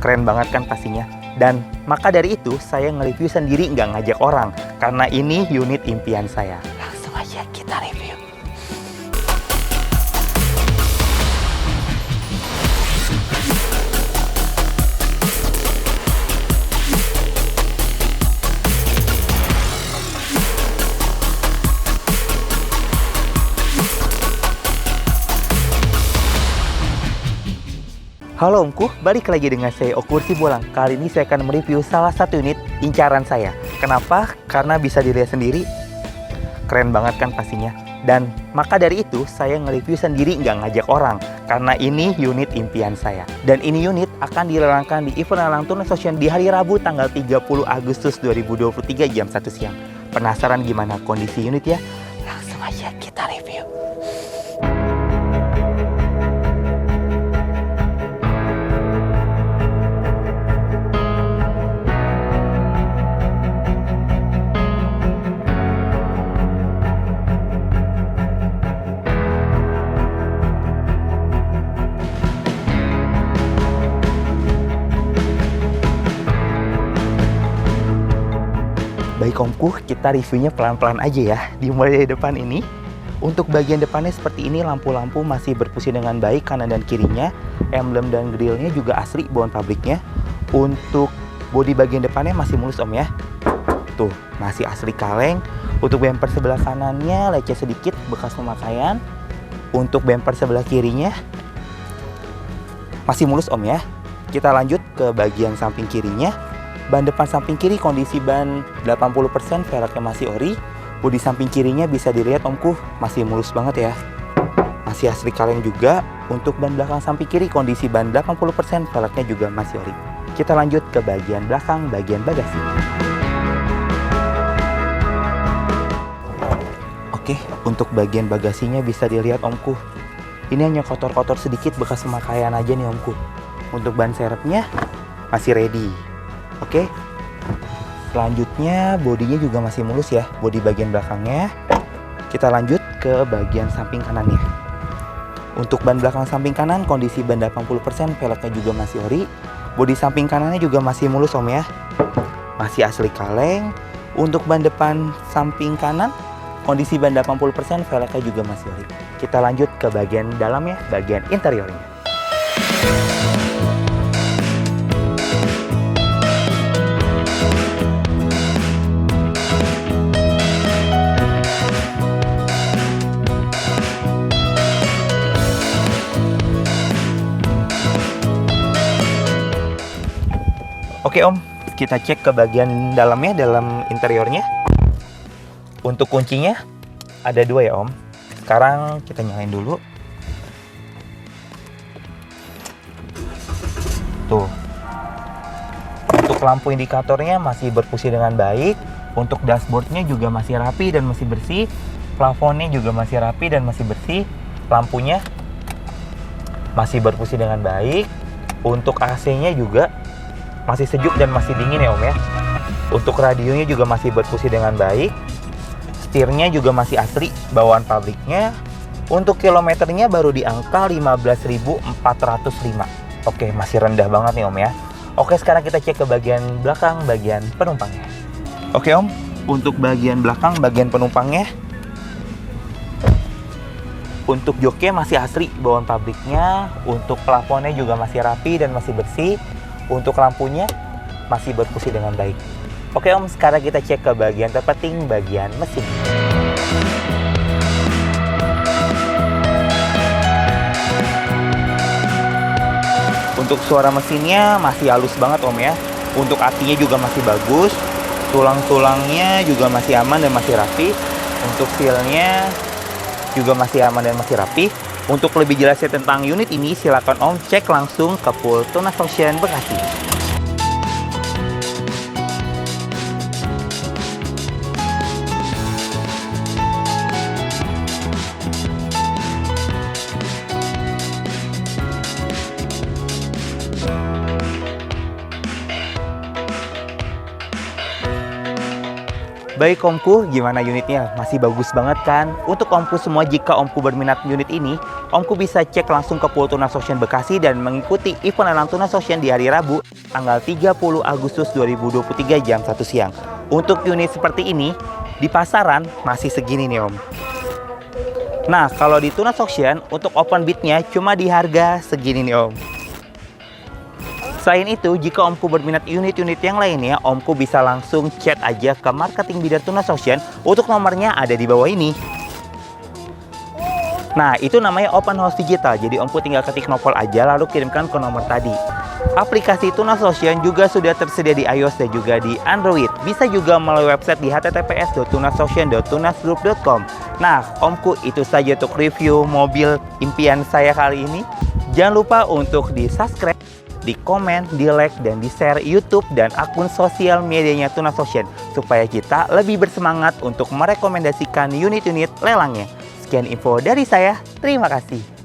Keren banget kan pastinya. Dan maka dari itu saya nge-review sendiri, nggak ngajak orang. Karena ini unit impian saya. Langsung aja kita review. Halo Omku, balik lagi dengan saya Okur Sibulang. Kali ini saya akan mereview salah satu unit incaran saya. Kenapa? Karena bisa dilihat sendiri, keren banget kan pastinya. Dan maka dari itu saya nge-review sendiri, nggak ngajak orang. Karena ini unit impian saya. Dan ini unit akan dilelangkan di event lelang Tunas Ocean di hari Rabu tanggal 30 Agustus 2023 jam 1 siang. Penasaran gimana kondisi unit ya? Langsung aja kita review. Baik Omku, kita reviewnya pelan-pelan aja ya. Dimulai dari depan ini. Untuk bagian depannya seperti ini, lampu-lampu masih berfungsi dengan baik kanan dan kirinya. Emblem dan grillnya juga asli bawaan pabriknya. Untuk bodi bagian depannya masih mulus Om ya. Tuh, masih asli kaleng. Untuk bumper sebelah kanannya lecet sedikit bekas pemakaian. Untuk bumper sebelah kirinya masih mulus Om ya. Kita lanjut ke bagian samping kirinya. Ban depan samping kiri kondisi ban 80%, velgnya masih ori. Bodi samping kirinya bisa dilihat Omku, masih mulus banget ya. Masih asli kaleng juga. Untuk ban belakang samping kiri kondisi ban 80%, velgnya juga masih ori. Kita lanjut ke bagian belakang, bagian bagasi. Oke, untuk bagian bagasinya bisa dilihat Omku. Ini hanya kotor-kotor sedikit bekas pemakaian aja nih Omku. Untuk ban serepnya masih ready. Oke, selanjutnya bodinya juga masih mulus ya, bodi bagian belakangnya. Kita lanjut ke bagian samping kanannya. Untuk ban belakang samping kanan kondisi ban 80%, velgnya juga masih ori. Bodi samping kanannya juga masih mulus Om ya, masih asli kaleng. Untuk ban depan samping kanan kondisi ban 80%, velgnya juga masih ori. Kita lanjut ke bagian dalamnya, bagian interiornya. Oke Om, kita cek ke bagian dalamnya, dalam interiornya. Untuk kuncinya ada dua ya Om. Sekarang kita nyalain dulu. Tuh. Untuk lampu indikatornya masih berfungsi dengan baik. Untuk dashboardnya juga masih rapi dan masih bersih. Plafonnya juga masih rapi dan masih bersih. Lampunya masih berfungsi dengan baik. Untuk AC-nya juga masih sejuk dan masih dingin ya Om ya. Untuk radionya juga masih berfungsi dengan baik. Setirnya juga masih asli bawaan pabriknya. Untuk kilometernya baru di angka 15.405. Oke, masih rendah banget nih Om ya. Oke, sekarang kita cek ke bagian belakang, bagian penumpangnya. Oke Om, untuk bagian belakang, bagian penumpangnya. Untuk joknya masih asli bawaan pabriknya. Untuk plafonnya juga masih rapi dan masih bersih. Untuk lampunya masih berfungsi dengan baik. Oke Om, sekarang kita cek ke bagian terpenting, bagian mesin. Untuk suara mesinnya masih halus banget Om ya. Untuk akinya juga masih bagus. Tulang-tulangnya juga masih aman dan masih rapi. Untuk sealnya juga masih aman dan masih rapi. Untuk lebih jelasnya tentang unit ini, silakan Om cek langsung ke pool Tunas Ocean Bekasi. Baik Omku, gimana unitnya? Masih bagus banget kan? Untuk Omku semua, jika Omku berminat unit ini, Omku bisa cek langsung ke Pool Tunas Ocean Bekasi dan mengikuti event lelang Tunas Ocean di hari Rabu, tanggal 30 Agustus 2023 jam 1 siang. Untuk unit seperti ini, di pasaran masih segini nih Om. Nah, kalau di Tunas Ocean, untuk open bidnya cuma di harga segini nih Om. Selain itu, jika Omku berminat unit-unit yang lainnya, Omku bisa langsung chat aja ke marketing bidar Tunas Ocean. Untuk nomornya ada di bawah ini. Nah, itu namanya open house digital. Jadi Omku tinggal ketik novel aja lalu kirimkan ke nomor tadi. Aplikasi Tunas Ocean juga sudah tersedia di iOS dan juga di Android. Bisa juga melalui website di https://tunasocean.tunasgroup.com. Nah, Omku itu saja untuk review mobil impian saya kali ini. Jangan lupa untuk di-subscribe, di komen, di like, dan di share YouTube dan akun sosial medianya Tunas Ocean supaya kita lebih bersemangat untuk merekomendasikan unit-unit lelangnya. Sekian info dari saya, terima kasih.